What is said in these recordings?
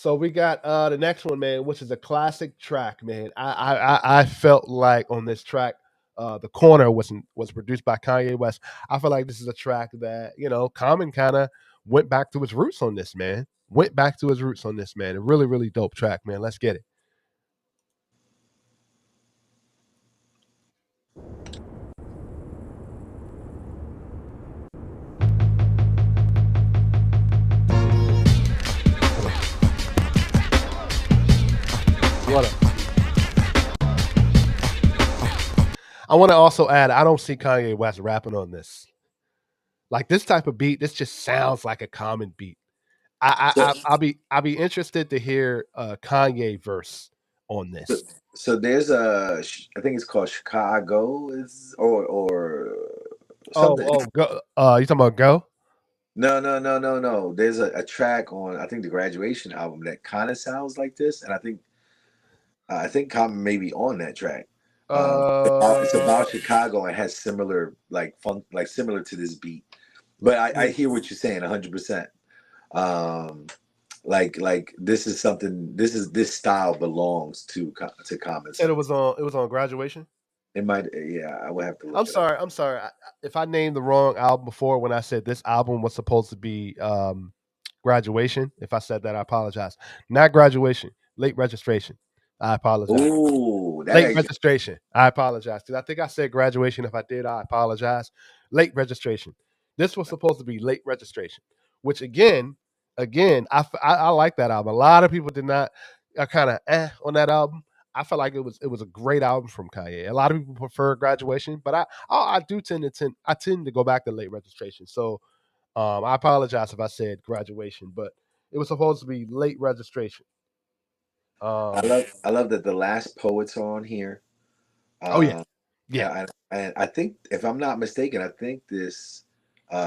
So we got the next one, man, which is a classic track, man. I felt like on this track, the corner was produced by Kanye West. I feel like this is a track that Common kind of went back to his roots on this, man. Went back to his roots on this, man. A really really dope track, man. Let's get it. What up? I want to also add, I don't see Kanye West rapping on this. Like this type of beat, this just sounds like a Common beat. So, I'll be interested to hear Kanye verse on so, this. so there's I think it's called Chicago, is or Oh, something. go. You talking about go? No. There's a track on I think the Graduation album that kind of sounds like this, and I think Common may be on that track. It's Uh, about Chicago and has similar like funk, like similar to this beat. But I hmm. hear what you're saying 100%. Um, like this is something. This style belongs to You Common said Sense. it was on graduation. It might, yeah. I would have to I'm look it up. sorry. I'm sorry. If I named the wrong album before when I said this album was supposed to be graduation, if I said that, I apologize. Not graduation. Late registration. I apologize. Ooh, that Late makes registration. I apologize. Because I think I said graduation. If I did, I apologize. Late registration. This was supposed to be late registration, which again, I like that album. A lot of people did not kind of on that album. I felt like it was a great album from Kanye. A lot of people prefer graduation, but I do tend to go back to late registration. So I apologize if I said graduation, but it was supposed to be late registration. Um, I love that the last poets are on here. oh yeah, Um, yeah. and I think if I'm not mistaken, I think this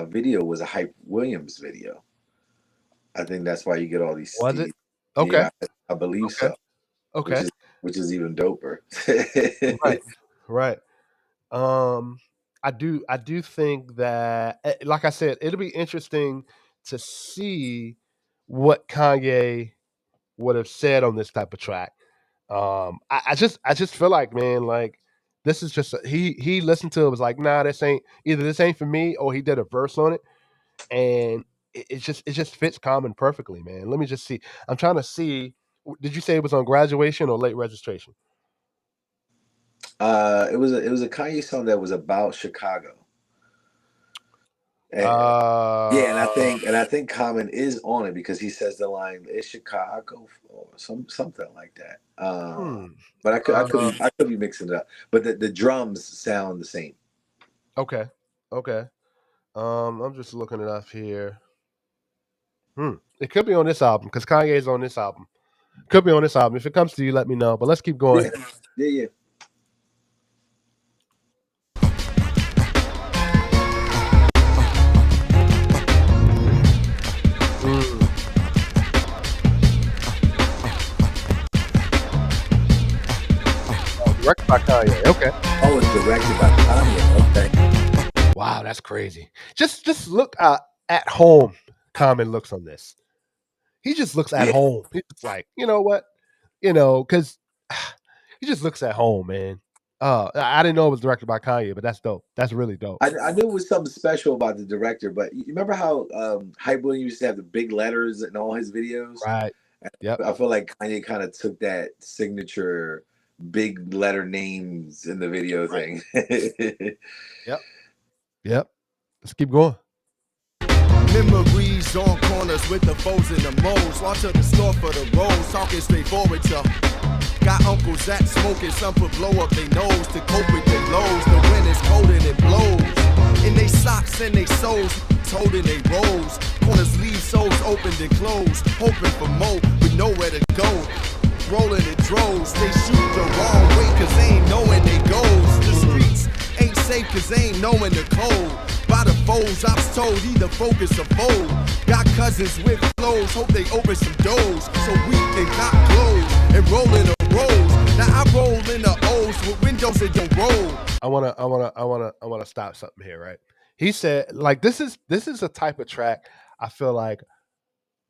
video was a Hype Williams video. I think that's why you get all Was it? these. Okay, Yeah, I believe okay, so. Which okay. is which is even doper. Right, right. Um, I do think that, like I said, it'll be interesting to see what Kanye would have said on this type of track. I just feel like, man, like this is just he listened to it, was like, nah, this ain't for me, or he did a verse on it, and it just fits Common perfectly, man. Let me just see. I'm trying to see. Did you say it was on graduation or late registration? It was a Kanye song that was about Chicago. And, yeah, and I Uh, think and I think Common is on it because he says the line "It's Chicago" or something like that. hmm. But Uh, I could be mixing it up. But the drums sound the same. okay, okay. I'm just looking it up here. It could be on this album because Kanye's on this album. Could be on this album. If it comes to you, let me know. But let's keep going. Yeah, yeah. Mm. Oh, directed by Kanye. Okay. Oh, it's directed by Kanye. Okay. Wow, that's crazy. Just look at home. Common looks on this. He just looks at Yeah, home. He's just like, you know what? Because he just looks at home, man. I didn't know it was directed by Kanye, but that's dope. That's really dope. I knew it was something special about the director, but you remember how Hype Williams used to have the big letters in all his videos? Right. Yep. I feel like Kanye kind of took that signature big letter names in the video Right. thing. Yep. Yep. Let's keep going. Memories on corners with the foes and the moles. Walk to the store for the rolls, talking straightforward to. Got uncles that smoking, some put blow up their nose to cope with their lows. The wind is cold and it blows. In they socks and they soles, holding they rolls. Corners leave souls opened and closed, hoping for more with nowhere to go. Rolling in droves, they shoot the wrong way cause they ain't knowing they goes. The streets ain't safe cause they ain't knowing the code. By the foes, I was told either focus or fold. Got cousins with flows, hope they open some doors so we can cop clothes and roll in the rolls. Now I roll in the O's with windows that don't roll. I wanna stop something here, right? He said, like, this is a type of track I feel like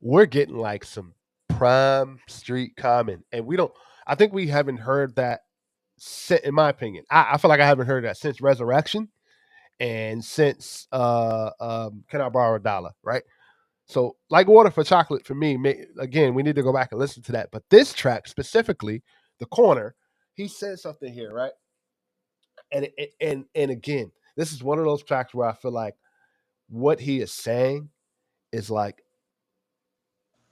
we're getting like some prime street Common, and we don't. I think we haven't heard that. In my opinion, I feel like I haven't heard that since Resurrection and since Can I Borrow a Dollar, right? So, like Water for Chocolate for me, again, we need to go back and listen to that. But this track specifically, the corner, he said something here, right? And again, this is one of those tracks where I feel like what he is saying is like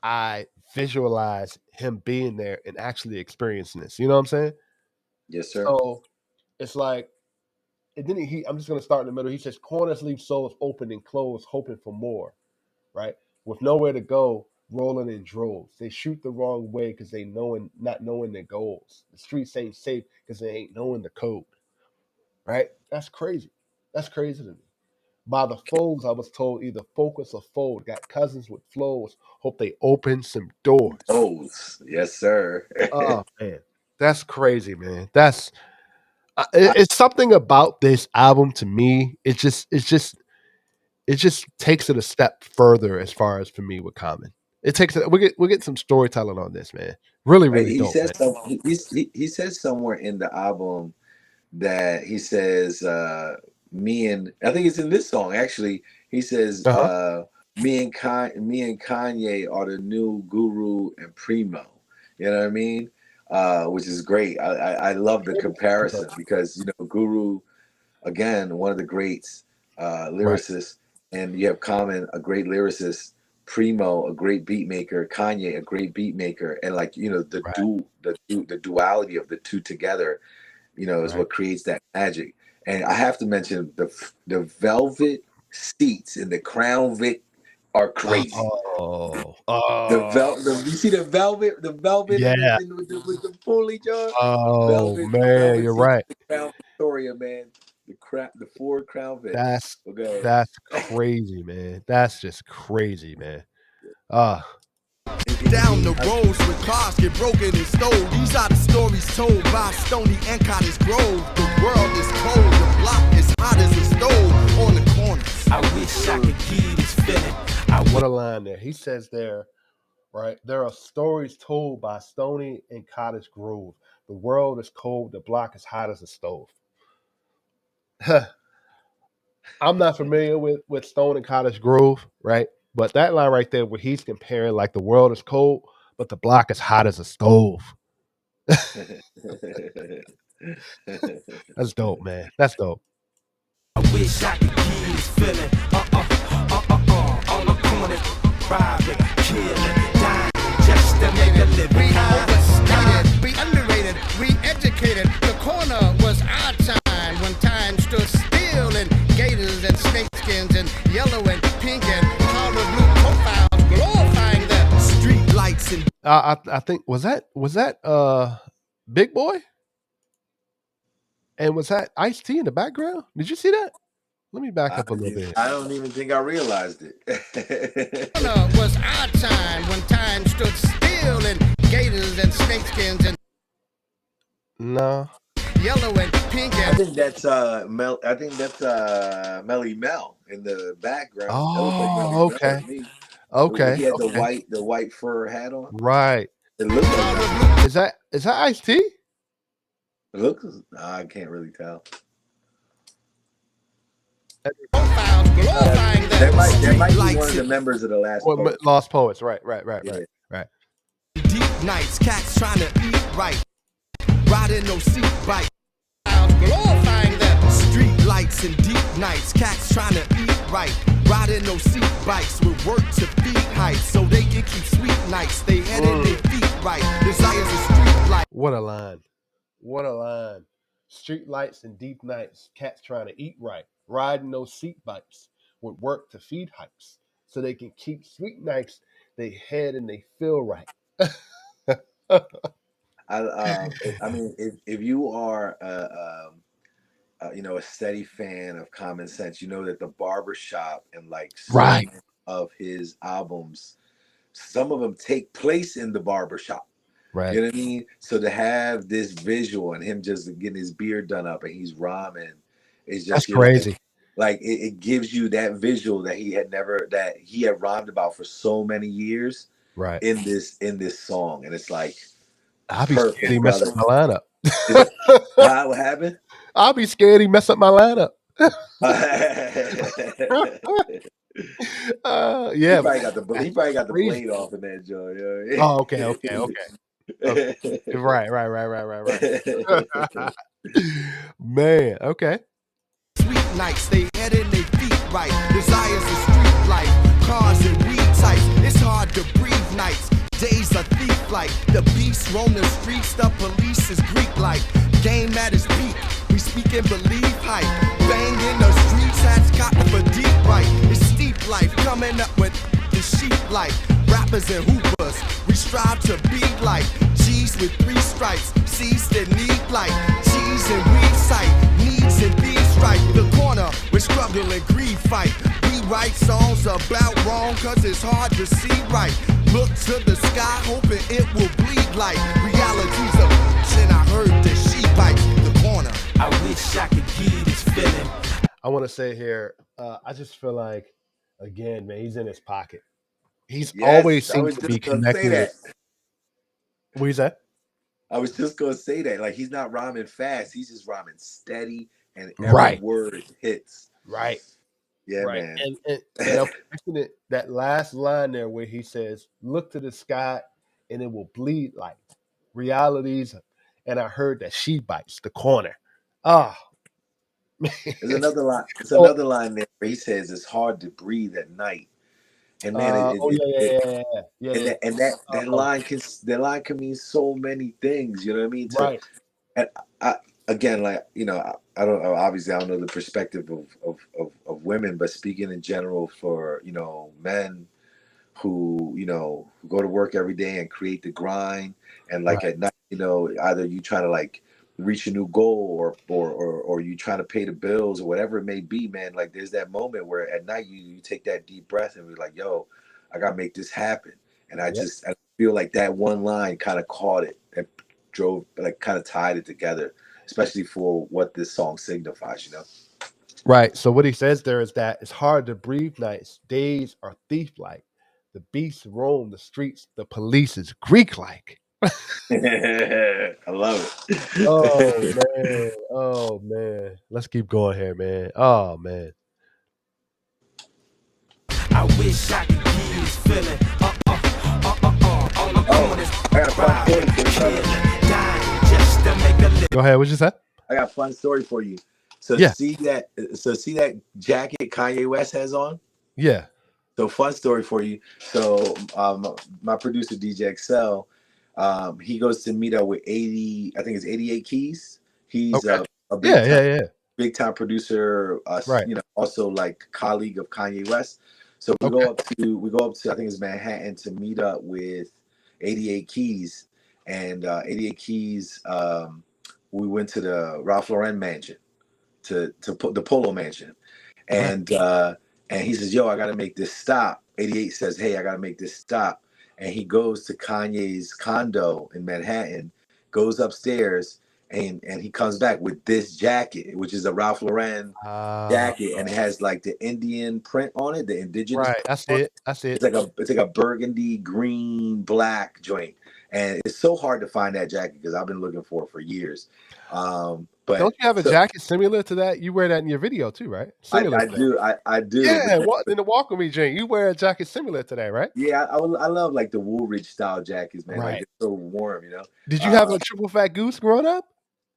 I visualize him being there and actually experiencing this. You know what I'm saying? Yes, sir. So it's like, and then I'm just gonna start in the middle. He says, "Corners leave souls open and closed, hoping for more." Right? With nowhere to go, rolling in droves. They shoot the wrong way because they not knowing their goals. The streets ain't safe because they ain't knowing the code. Right? That's crazy. That's crazy to me. By the foes, I was told either focus or fold. Got cousins with flows. Hope they open some doors. Yes, sir. Oh man, that's crazy, man. It's something about this album to me. It just takes it a step further as far as for me with Common. It takes it. We get some storytelling on this, man. Really, Right? really He dope, says man. some, he says somewhere in the album that he says me and I think it's in this song actually. He says Uh huh. me and Kanye are the new Guru and Primo. You know what I mean? Which is great. I love the comparison because you know Guru again one of the greats Right, lyricists, and you have Common a great lyricist. Primo, a great beat maker, Kanye, a great beat maker, and like you know right, the duality of the two together you know, is right. what creates that magic. And I have to mention the velvet seats in the Crown Vic are crazy. You see the velvet in Yeah. with the pulley jar, Oh the man, velvet you're seats right. in the Crown Victoria, man. The Ford Crown Vic. That's Okay. that's crazy, man. That's just crazy, man. Ah, Down the roads where cars get broken and stole. These are the stories told by Stony and Cottage Grove. The world is cold, the block is hot as a stove on the corners. I wish I could give this feeling. what a line there. He says there, right? There are stories told by Stony and Cottage Grove. The world is cold. The block is hot as a stove. I'm not familiar with Stone and Cottage Grove, right? But that line right there, where he's comparing like the world is cold, but the block is hot as a stove. That's dope, man. That's dope. I wish I could give this feeling. On the corner, private, killing, dying, just to make a living. We overstated, we underrated, we educated. The corner was our time when time stood still, and gators and snakeskins and yellow and pink and powder blue profiles glorifying the street lights and I think was that Big Boy, and was that Ice T in the background? Did you see that? Let me back up a little bit. I don't even think I realized it. was our time when time stood still, and gators and snakeskins and No. yellow and pink I and think that's I think that's Melly Mel in the background. That looks like Melly Oh, Mel okay. to me. Okay. He had Okay. the white fur hat on. Right. It looks like Melly. Is that Ice T? It looks. I can't really tell. profiles glorifying That the might street be one lights of the and members of the Last Well, Poet. Lost Poets. Right. Yeah. Right. deep nights, cats trying to eat right, riding no seat bike. Glorifying the street lights and deep nights, cats trying to eat right, riding no seat bikes with work to feed heights, so they can keep sweet nights. They headed their feet right, desires a street light. What a line. What a line. Street lights and deep nights, cats trying to eat right, riding those seat bikes with work to feed hikes. So they can keep sweet nights, they head and they feel right. I mean, if you are you know a steady fan of Common Sense, you know that the barbershop and like so Right. many of his albums, some of them take place in the barbershop. Right. You know what I mean? So to have this visual and him just getting his beard done up and he's rhyming, it's That's just you're crazy. like it gives you that visual that he had rhymed about for so many years. Right. in this song, and it's like I'll be scared he perfect, mess brother. up my lineup. Is it what happened? I'll be scared he mess up my lineup. He Yeah, but probably got the that's he probably got the crazy. blade off in that joint. Oh, okay, okay, okay, okay. Right, right, right, right, right, right. Man, okay. Sweet nights, they head and they feet right. Desires of street life, cars and weed types. It's hard to breathe nights. Days are thief like. The beast roam the streets, the police is Greek like. Game at its peak, we speak and believe hype. Bang in the streets, hats cotton for deep right. It's steep life, coming up with the sheep life. Rappers and hoopers, we strive to be like G's with 3 stripes, C's that need like G's and weed sight, needs and bees right. The corner, we struggle and greed fight. We write songs about wrong, cause it's hard to see right. Look to the sky, hoping it will bleed like reality's a bitch, and I heard that she bites the corner. I wish I could give this feeling. I want to say here, I just feel like, again, man, he's in his pocket. He's always Yes, I seems was to be just gonna say connecting with. that. What is that? I was just gonna say that. Like, he's not rhyming fast. He's just rhyming steady, and every Right, word hits. right, Yeah, right. man. And I'm thinking that last line there where he says, "Look to the sky, and it will bleed like realities." And I heard that she bites the corner. Ah, There's another line. It's oh, another line there where he says it's hard to breathe at night. And man, oh yeah, yeah, yeah, yeah, yeah, and yeah. that line can mean so many things. You know what I mean? Right, And I, again, like, I don't know. Obviously, I don't know the perspective of women, but speaking in general for men who who go to work every day and create the grind, and like right, at night, either you trying to like reach a new goal, or you trying to pay the bills or whatever it may be, man. Like, there's that moment where at night you take that deep breath and be like, yo, I gotta make this happen. And yep. I feel like that one line kind of caught it and drove, like, kind of tied it together, especially for what this song signifies. Right. So what he says there is that it's hard to breathe nights. Days are thief-like. The beasts roam the streets. The police is Greek-like. I love Oh it. man. Oh man. Let's keep going here, man. Oh man. I wish I could give this feeling. All the Oh, corners, I got a fun story for you, brother. dying just to make a living. Go ahead. What'd you say? I got a fun story for you. So Yeah. see that jacket Kanye West has on? Yeah. So, fun story for you. So my producer DJ XL, he goes to meet up with 88 Keys. He's Okay. a Yeah. big time producer, Right. also like colleague of Kanye West. So we Okay. go up to I think it's Manhattan to meet up with 88 Keys, and 88 Keys. We went to the Ralph Lauren mansion to put the Polo mansion, Right. and he says, "Yo, I got to make this stop." 88 says, "Hey, I got to make this stop," and he goes to Kanye's condo in Manhattan, goes upstairs, and he comes back with this jacket, which is a Ralph Lauren jacket, and it has like the Indian print on it, the indigenous Right. print That's on it. it. That's it. It's like a burgundy, green, black joint, and it's so hard to find that jacket because I've been looking for it for years. But Don't you have a so jacket similar to that? You wear that in your video too, right? Similar I to that. do, I do. Yeah. What in the Walk With Me, Jane? You wear a jacket similar to that, right? Yeah, I love like the Woolrich style jackets, man. Like, Right. they're so warm. Did you have a triple fat goose growing up?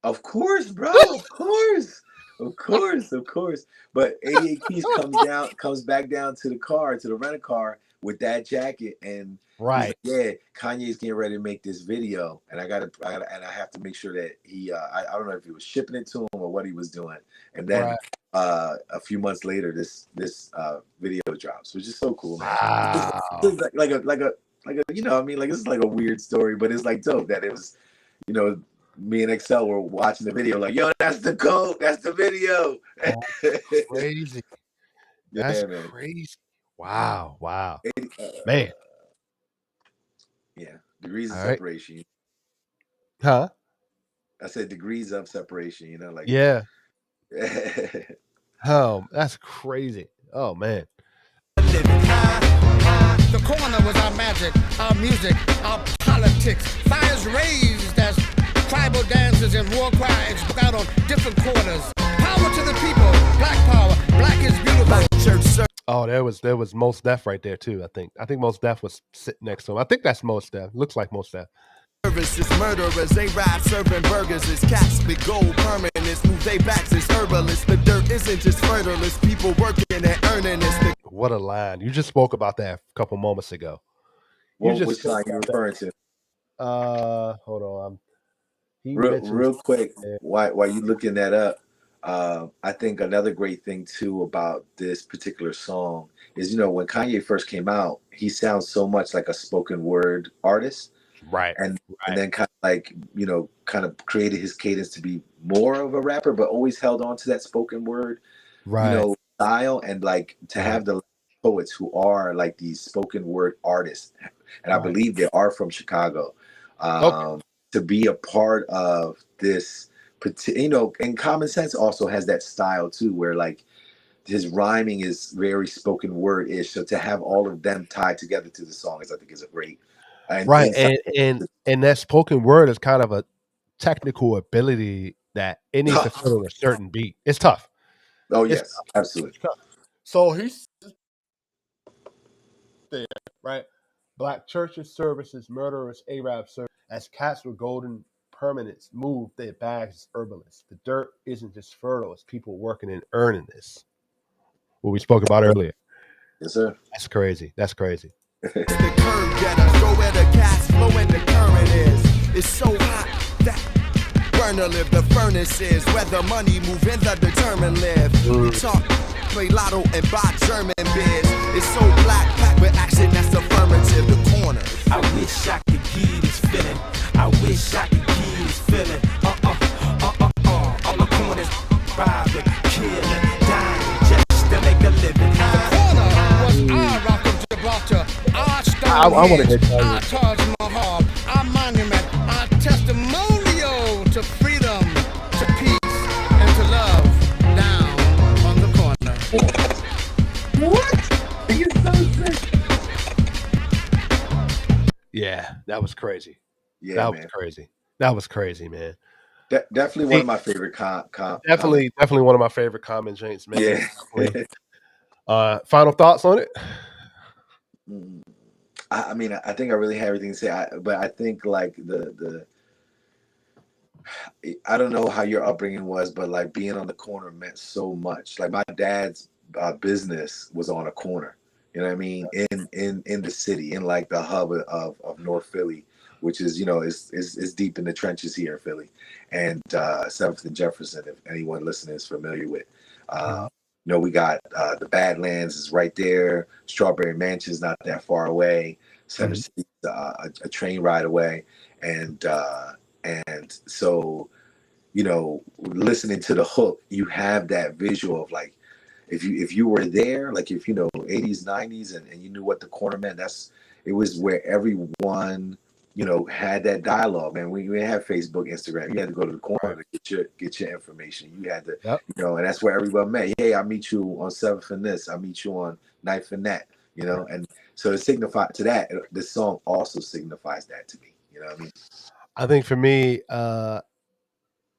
Of course, bro. Of course. Of course. Of course. But 88 Keys comes back down to the car, to the rental car with that jacket. And he's Right. like, yeah, Kanye's getting ready to make this video. And I have to make sure that he, I don't know if he was shipping it to him or what he was doing. And then Right. a few months later, this video drops, which is so cool, man. Wow. It's like a, I mean, like, it's like a weird story, but it's like dope that it was, me and XL were watching the video, like, yo, that's the code, that's the video. That's crazy. That's Yeah, man. crazy. Wow. Wow. Uh, Man. yeah, degrees of All right. separation. Huh? I said degrees of separation, you know, like Yeah. Oh, that's crazy. Oh man. living high, the corner was our magic, our music, our politics. Fires raised as tribal dances and war cries broke out on different corners. Power to the people, black power, black is beautiful. Black church Oh, there was Most Def right there too. I think Most Def was sitting next to him. I think that's Most Def. Looks like Most Def. service is murderers, they ride serving burgers. It's cats with gold permanents, move they backs, it's herbalists. The dirt isn't just fertile, it's people working and earning. It's the What a line! You just spoke about that a couple moments ago. You Well, just which spoke line you about that. referring to? Hold on. He mentions. Real quick, while you looking that up, I think another great thing too about this particular song is, when Kanye first came out, he sounds so much like a spoken word artist, Right, and right, then kind of like, kind of created his cadence to be more of a rapper, but always held on to that spoken word, right, style, and like to right, have the poets who are like these spoken word artists, and I right. believe they are from Chicago, Okay, to be a part of this. And Common Sense also has that style too, where like his rhyming is very spoken word ish. So to have all of them tied together to the song is, I think, is a great and right, insight. and that spoken word is kind of a technical ability that it needs to fit Tough. on a certain beat. It's tough. Oh It's yes, tough. absolutely. It's tough. So he's there, right? Black churches, services, murderers, Arab service. As cats with golden permanents move their bags as herbalists. The dirt isn't just fertile; it's people working and earning this. What we spoke about earlier. Yes, sir. That's crazy. That's crazy. curb getter, go where the gas flow and the current is. It's so hot that burner live, the furnace is where the money move and the determined live. We Mm. talk, play lotto and buy German beers. It's so black, packed with action that's affirmative. The corner. I wish I could get this feeling. I wish I could get this feeling. On the corners, robbing, killing, dying just to make a living. Corner was our rock of Gibraltar, our I want to Stonehenge, hear our Kanye. Taj Mahal, our monument, our testimonial to freedom, to peace, and to love down on the corner. What? He is so sick. Yeah, that was crazy. Yeah, That was man. crazy. That was crazy, man. Definitely one See, of my favorite comments. definitely one of my favorite comment James made. Yeah. Definitely. Final thoughts on it? Mm. I mean, I think I really have everything to say, but I think like the I don't know how your upbringing was, but like being on the corner meant so much. Like my dad's business was on a corner. You know what I mean? In the city, in like the hub of North Philly, which is, is deep in the trenches here in Philly, and 7th and Jefferson. If anyone listening is familiar with, Mhm. uh, we got the Badlands is right there. Strawberry Mansion's not that far away. Center Mhm. City, a train ride away, and so, listening to the hook, you have that visual of like, if you were there, like if 80s, 90s, and you knew what the corner meant, it was where everyone, had that dialogue, man. We didn't have Facebook, Instagram. You had to go to the Right. corner to get your information. You had to, Yep. and that's where everyone met. Hey, I meet you on 7th and this, I meet you on 9th and that, Right. and so it signified to that. This song also signifies that to me. You know what I mean? I think for me, I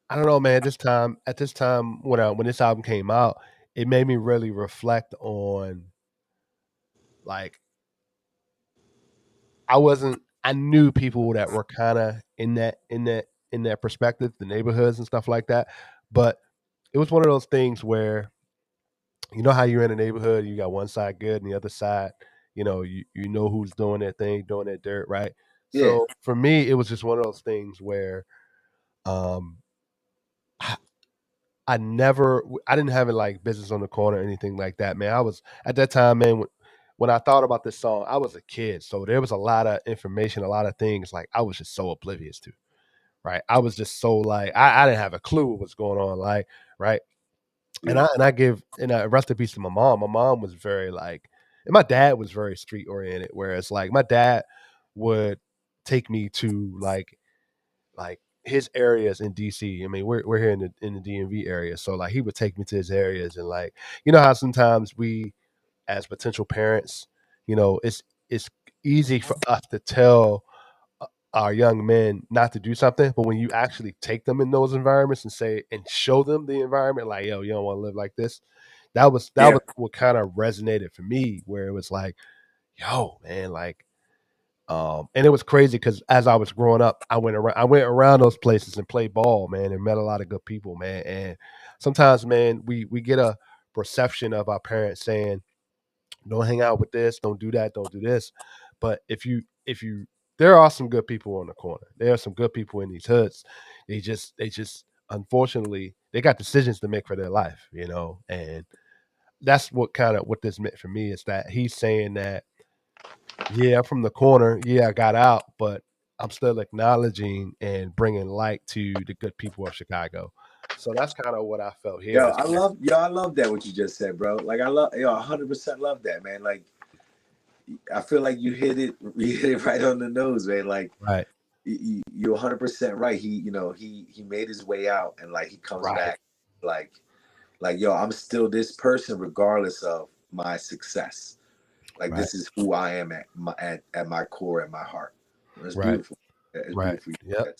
don't know, man. At this time, when this album came out, it made me really reflect on like I wasn't. I knew people that were kind of in that perspective, the neighborhoods and stuff like that. But it was one of those things where you know how you're in a neighborhood, you got one side good and the other side, you know who's doing their thing, doing their dirt, right? Yeah, So for me, it was just one of those things where um I I didn't have it like business on the corner or anything like that, man. I was at that time, man, when I thought about this song, I was a kid. So there was a lot of information, a lot of things like I was just so oblivious to, right? I was just so like I didn't have a clue what was going on, like, right? And yeah, I rest in peace to my mom. My mom was very like, and my dad was very street oriented. Whereas like my dad would take me to like his areas in DC. I mean, we're here in the DMV area, so like he would take me to his areas and like you know how sometimes we as potential parents, it's it's easy for us to tell our young men not to do something, but when you actually take them in those environments and say and show them the environment, like, yo, you don't want to live like this. That Yeah. was what kind of resonated for me, where it was like, yo, man, like, and it was crazy because as I was growing up, I went around those places and played ball, man, and met a lot of good people, man. And sometimes, man, we get a perception of our parents saying, don't hang out with this, don't do that, don't do this. But if you there are some good people on the corner. There are some good people in these hoods. They just unfortunately they got decisions to make for their life, you know. And that's what this meant for me is that he's saying that, yeah, I'm from the corner. Yeah, I got out, but I'm still acknowledging and bringing light to the good people of Chicago. So that's kind of what I felt here. Is that, I love that what you just said, bro. Like I love, 100% love that, man. Like I feel like you hit it right on the nose, man. Like right, you're 100% right. He made his way out, and like he comes right, back, like yo, I'm still this person regardless of my success. Like right, this is who I am at my core, at my heart. It's right, beautiful. It's right. beautiful. Yep.